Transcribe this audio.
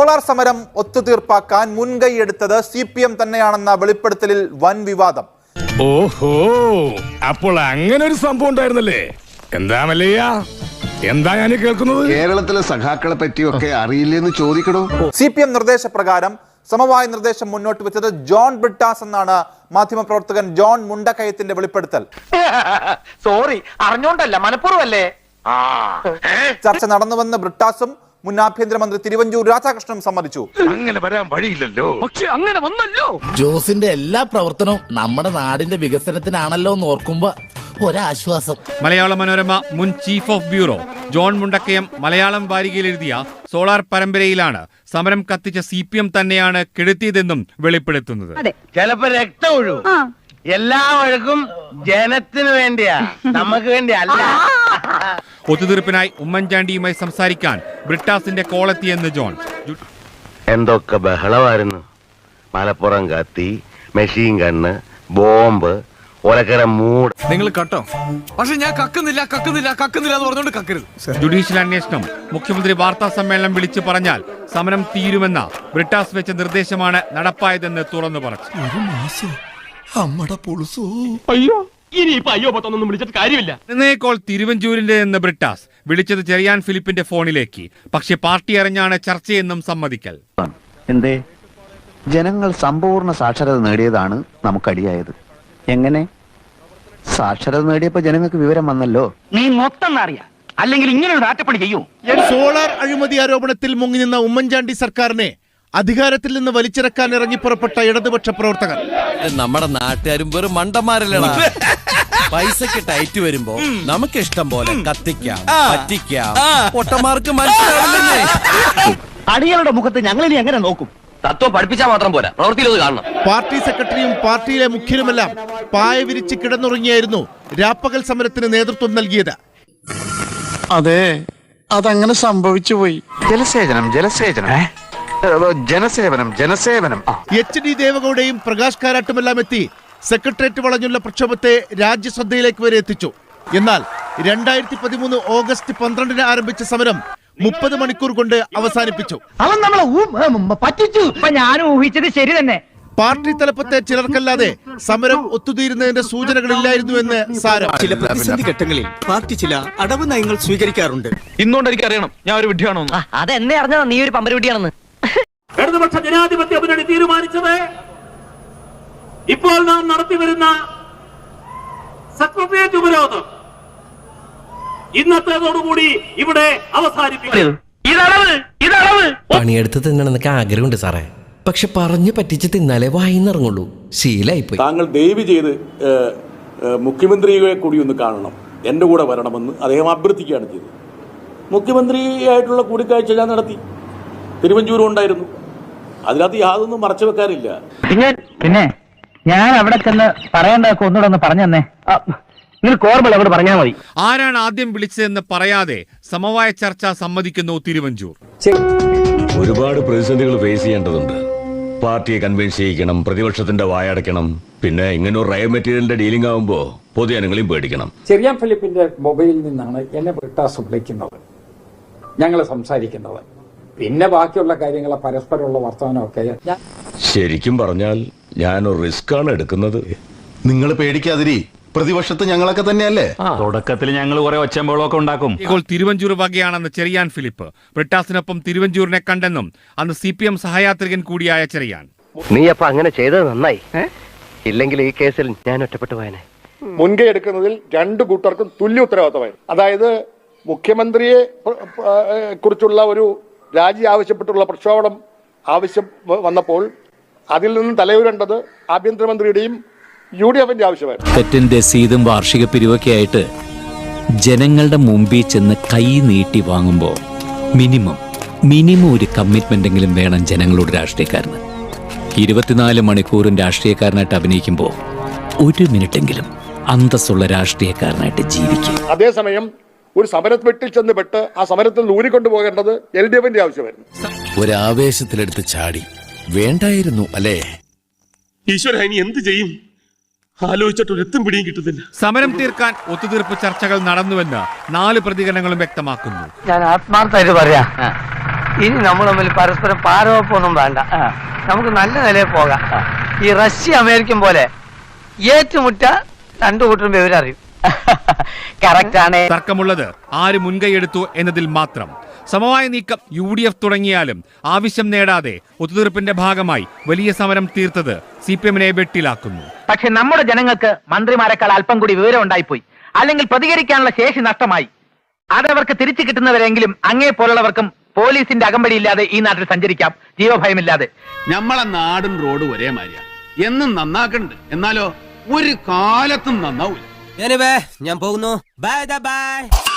Solar സമരം ഒത്തുതീർപ്പാക്കാൻ മുൻകൈയെടുത്തത് CPM തന്നെയാണെന്ന വെളിപ്പെടുത്തലിൽ വൻ വിവാദം. ഓഹോ, അപ്പോൾ അങ്ങനെ ഒരു സംഭവം ഉണ്ടായിരുന്നല്ലേ? എന്താ മല്ലയ്യ, എന്താ ഞാൻ കേൾക്കുന്നത്? കേരളത്തിലെ സഖാക്കളെ പറ്റിയൊക്കെ അറിയില്ലെന്ന് ചോദിക്കണോ? CPM നിർദ്ദേശപ്രകാരം സമവായ നിർദ്ദേശം മുന്നോട്ട് വെച്ചത് ജോൺ ബ്രിട്ടാസ് എന്നാണ് മാധ്യമപ്രവർത്തകൻ ജോൺ മുണ്ടക്കയത്തിന്റെ വെളിപ്പെടുത്തൽ. സോറി, അറിഞ്ഞോണ്ടല്ല, മനഃപൂർവ്വമല്ലേ. ചർച്ച നടന്നുവെന്ന് ബ്രിട്ടാസും മുൻ ആഭ്യന്തരമന്ത്രി തിരുവഞ്ചൂർ രാധാകൃഷ്ണനും സമ്മതിച്ചു. അങ്ങനെ വരാൻ വഴിയില്ലല്ലോ. പക്ഷെ അങ്ങനെ വന്നല്ലോ. ജോസിന്റെ എല്ലാ പ്രവർത്തനവും നമ്മുടെ നാടിന്റെ വികസനത്തിനാണല്ലോ എന്ന് ഓർക്കുമ്പോ ഒരാശ്വാസം. മലയാള മനോരമ മുൻ chief of bureau John Mundakkayam Malayalam വാരികയിൽ എഴുതിയ സോളാർ പരമ്പരയിലാണ് സമരം കത്തിച്ച CPM തന്നെയാണ് കെടുത്തിയതെന്നും വെളിപ്പെടുത്തുന്നത്. ചിലപ്പോ രക്തം ഒഴുകും. എല്ലാ ഒഴുക്കും ജനത്തിന് വേണ്ടിയാ, നമുക്ക് വേണ്ടി അല്ല. ഒത്തുതീർപ്പിനായി ഉമ്മൻചാണ്ടിയുമായി സംസാരിക്കാൻ ബ്രിട്ടാസിന്റെ കോളെത്തിയെന്ന് ജോൺ. എന്തൊക്കെ ബഹളമായിരുന്നു. മലപ്പുറം കത്തി, മെഷീൻ ഗണ്ണ്, ബോംബ്, ഒലക്കര മൂട്. നിങ്ങൾ കട്ടോ, പക്ഷെ ഞാൻ കക്കുന്നില്ല എന്ന് പറഞ്ഞോണ്ട് കക്കരുത്. ജുഡീഷ്യൽ അന്വേഷണം മുഖ്യമന്ത്രി വാർത്താ സമ്മേളനം വിളിച്ചു പറഞ്ഞാൽ സമരം തീരുമെന്ന ബ്രിട്ടാസ് വെച്ച നിർദ്ദേശമാണ് നടപ്പായതെന്ന് തുറന്നു പറഞ്ഞു. കോൾ തിരുവഞ്ചൂരിന്റെ എന്ന് ബ്രിട്ടാസ് വിളിച്ചത് ചെറിയാൻ ഫിലിപ്പിന്റെ ഫോണിലേക്ക്. പക്ഷെ പാർട്ടി അറിഞ്ഞാണ് ചർച്ചയെന്നും സമ്മതിക്കൽ. എന്തേ, ജനങ്ങൾ സമ്പൂർണ്ണ സാക്ഷരത നേടിയതാണ് നമുക്കടിയായത്. എങ്ങനെ? സാക്ഷരത നേടിയപ്പോ ജനങ്ങൾക്ക് വിവരം വന്നല്ലോ. നീ മൊത്തം അറിയാം, അല്ലെങ്കിൽ ഇങ്ങനെ ഒരു ആറ്റപ്പണി ചെയ്യൂ. സോളാർ അഴിമതി ആരോപണത്തിൽ മുങ്ങി നിന്ന ഉമ്മൻചാണ്ടി സർക്കാരിനെ അധികാരത്തിൽ നിന്ന് വലിച്ചിറക്കാൻ ഇറങ്ങി പുറപ്പെട്ട ഇടതുപക്ഷ പ്രവർത്തകർ. നമ്മുടെ നാട്ടുകാരും വെറും മണ്ടന്മാരല്ലേടാ. പൈസക്ക് ടൈറ്റ് വരുമ്പോ നമുക്ക് ഇഷ്ടം പോലെ കത്തിക്കാം, പറ്റിക്കാം. പൊട്ടന്മാർക്ക് മനസ്സിലാവില്ലേ? അടികളുടെ മുഖത്ത് ഞങ്ങൾ ഇനി എങ്ങനെ നോക്കും? തത്വം പഠിപ്പിച്ചാൽ മാത്രം പോരാ, പ്രവൃത്തിയിൽ കാണണം. പാർട്ടി സെക്രട്ടറിയും പാർട്ടിയിലെ മുഖ്യനുമെല്ലാം പായ വിരിച്ച് കിടന്നുറങ്ങിയായിരുന്നു രാപ്പകൽ സമരത്തിന് നേതൃത്വം നൽകിയത്. അതെ, അതങ്ങനെ സംഭവിച്ചു പോയി. ജനസേവനം. HD ദേവഗൌഡയും പ്രകാശ് കാരാട്ടുമെല്ലാം എത്തി സെക്രട്ടേറിയറ്റ് വളഞ്ഞുള്ള പ്രക്ഷോഭത്തെ രാജ്യശ്രദ്ധയിലേക്ക് വരെ എത്തിച്ചു. എന്നാൽ 2013 ഓഗസ്റ്റ് 12 ആരംഭിച്ച സമരം 30 മണിക്കൂർ കൊണ്ട് അവസാനിപ്പിച്ചു. അവൻ നമ്മളെ പറ്റിച്ചു. ഞാനും ഊഹിച്ചത് ശരി തന്നെ. പാർട്ടി തലപ്പത്തെ ചിലർക്കല്ലാതെ സമരം ഒത്തുതീരുന്നതിന്റെ സൂചനകളില്ലായിരുന്നു എന്ന് സാരം. ചില പ്രതിസന്ധി ഘട്ടങ്ങളിൽ പാർട്ടി ചില അടവ് നയങ്ങൾ സ്വീകരിക്കാറുണ്ട്. ഇന്നുകൊണ്ട് എനിക്ക് അറിയണം ഞാൻ ഒരു വിഡ്ഢിയാണോ. അതെന്നെ അറിഞ്ഞോ നീ ഒരു പമ്പര വിഡ്ഢിയാണെന്ന്. ഇടതുപക്ഷ ജനാധിപത്യ മുന്നണി തീരുമാനിച്ചത് ഇപ്പോൾ നാം നടത്തിവരുന്ന സെക്രട്ടേറിയറ്റ് ഉപരോധം ഇന്നത്തേതോടുകൂടി ഇവിടെ അവസാനിപ്പിക്കും. പണിയെടുത്ത് തിന്നണമെന്നൊക്കെ ആഗ്രഹമുണ്ട് സാറേ, പക്ഷെ പറഞ്ഞു പറ്റിച്ച് തിന്നാലേ വായിന്നിറങ്ങുള്ളൂ. ശീലായിപ്പോയി. താങ്കൾ ദയവ് ചെയ്ത് മുഖ്യമന്ത്രിയെ കൂടി ഒന്ന് കാണണം, എന്റെ കൂടെ വരണമെന്ന് അദ്ദേഹം അഭ്യർത്ഥിക്കുകയാണ് ചെയ്തത്. മുഖ്യമന്ത്രിയായിട്ടുള്ള കൂടിക്കാഴ്ച ഞാൻ നടത്തി, തിരുവഞ്ചൂരും ഉണ്ടായിരുന്നു. അതിനകത്ത് യാതൊന്നും മറച്ചു വെക്കാനില്ല. പിന്നെ ഞാൻ അവിടെ ചെന്ന് പറയേണ്ടതൊക്കെ ഒന്നുകൂടെ ഒന്ന് പറഞ്ഞു തന്നെ. നിങ്ങൾക്ക് ഓർമ്മ അവിടെ പറഞ്ഞാൽ മതി. ആരാണ് ആദ്യം വിളിച്ചതെന്ന് പറയാതെ സമവായ ചർച്ച സമ്മതിക്കുന്നു തിരുവഞ്ചൂർ. ഒരുപാട് പ്രതിസന്ധികൾ ഫേസ് ചെയ്യേണ്ടതുണ്ട്. പാർട്ടിയെ കൺവിൻസ് ചെയ്യിക്കണം, പ്രതിപക്ഷത്തിന്റെ വായടയ്ക്കണം. പിന്നെ ഇങ്ങനെ ഒരു റയ മെറ്റീരിയലിന്റെ ഡീലിംഗ് ആകുമ്പോ പൊതുജനങ്ങളെയും പേടിക്കണം. ചെറിയാൻ ഫിലിപ്പിന്റെ മൊബൈലിൽ നിന്നാണ് എന്നെ ബ്രിട്ടാസ് വിളിക്കുന്നത്, ഞങ്ങൾ സംസാരിക്കുന്നത്. പിന്നെ ബാക്കിയുള്ള കാര്യങ്ങളെ പരസ്പരമുള്ള വർത്തമാനമൊക്കെ. ശരിക്കും പറഞ്ഞാൽ ഞാനൊരു റിസ്ക് ആണ് എടുക്കുന്നത്. നിങ്ങൾ പേടിക്കാതിരി, പ്രതിപക്ഷത്ത് ഞങ്ങളൊക്കെ തന്നെയല്ലേ. തുടക്കത്തിൽ ഞങ്ങൾ കുറെ ഒച്ചമ്പോളൊക്കെ ഉണ്ടാക്കും. ഇപ്പോൾ തിരുവഞ്ചൂർ വകയാണെന്ന് ചെറിയാൻ ഫിലിപ്പ്. ബ്രിട്ടാസിനൊപ്പം തിരുവഞ്ചൂരിനെ കണ്ടെന്നും അന്ന് CPM സഹയാത്രികൻ കൂടിയായ ചെറിയാൻ. നീ അപ്പൊ അങ്ങനെ ചെയ്തത് നന്നായി, ഇല്ലെങ്കിൽ ഈ കേസിൽ ഞാൻ ഒറ്റപ്പെട്ടു പോയനെ. മുൻകൈ എടുക്കുന്നതിൽ രണ്ടു കൂട്ടർക്കും തുല്യ ഉത്തരവാദിത്തമായി. അതായത് മുഖ്യമന്ത്രിയെ കുറിച്ചുള്ള ഒരു രാജി ആവശ്യപ്പെട്ടുള്ള പ്രക്ഷോഭം ആവശ്യം വന്നപ്പോൾ അതിൽ നിന്ന് തലയുരേണ്ടത് ആഭ്യന്തരമന്ത്രിയുടെയും UDFന്റെ ആവശ്യമായിരുന്നു. തെറ്റിൻ രസീതും വാർഷിക പിരിവൊക്കെ ആയിട്ട് ജനങ്ങളുടെ മുമ്പിൽ ചെന്ന് കൈ നീട്ടി വാങ്ങുമ്പോൾ മിനിമം ഒരു കമ്മിറ്റ്മെന്റെങ്കിലും വേണം ജനങ്ങളോട് രാഷ്ട്രീയക്കാരന്. 24 മണിക്കൂറും രാഷ്ട്രീയക്കാരനായിട്ട് അഭിനയിക്കുമ്പോൾ 1 മിനിറ്റെങ്കിലും അന്തസ്സുള്ള രാഷ്ട്രീയക്കാരനായിട്ട് ജീവിക്കും. അതേസമയം ഒരു സമരത്തിൽ ചെന്ന് പെട്ട് ആ സമരത്തിൽ ഊരിക്കൊണ്ടു പോകേണ്ടത് LDFന്റെ ആവശ്യമായിരുന്നു. ഒരാവേശത്തിലെടുത്ത് ചാടി വേണ്ടായിരുന്നു അല്ലേ? ഈശ്വര, ഇനി എന്ത് ചെയ്യും? ആലോചിച്ചിട്ടൊരെത്തും പിടിയും കിട്ടുന്നില്ല. സമരം തീർക്കാൻ ഒത്തുതീർപ്പ് ചർച്ചകൾ നടന്നുവെന്ന് 4 പ്രതികരണങ്ങളും വ്യക്തമാക്കുന്നു. ഞാൻ ആത്മാർത്ഥമായിട്ട് പറയാ, ഇനി നമ്മൾ തമ്മിൽ പരസ്പരം പാരവപ്പൊന്നും വേണ്ട. നമുക്ക് നല്ല നിലയിൽ പോകാം. ഈ റഷ്യ അമേരിക്കൻ പോലെ ഏറ്റുമുട്ട രണ്ടു കൂട്ടരും വിവരറിയും. കറക്റ്റ് ആണ്. തർക്കമുള്ളത് ആര് മുൻകൈയെടുത്തു എന്നതിൽ മാത്രം. സമവായ നീക്കം UDF തുടങ്ങിയാലും ആവശ്യം നേടാതെ ഒത്തുതീർപ്പിന്റെ ഭാഗമായി വലിയ സമരം തീർത്തത് CPM-നെ വെട്ടിലാക്കുന്നു. പക്ഷെ നമ്മുടെ ജനങ്ങൾക്ക് മന്ത്രിമാരെക്കാൾ അല്പം കൂടി വിവരം ഉണ്ടായിപ്പോയി. അല്ലെങ്കിൽ പ്രതികരിക്കാനുള്ള ശേഷി നഷ്ടമായി. അതവർക്ക് തിരിച്ചു കിട്ടുന്നവരെങ്കിലും അങ്ങേ പോലുള്ളവർക്കും പോലീസിന്റെ അകമ്പടിയില്ലാതെ ഈ നാട്ടിൽ സഞ്ചരിക്കാം, ജീവഭയമില്ലാതെ. നമ്മളെ നാടും റോഡും ഒരേ മാതിരിയാ. എന്നും നന്നാക്കണ്ട്, എന്നാലോ ഒരു കാലത്തും നന്നാവൂല. ഞാൻ പോകുന്നു. Bye bye.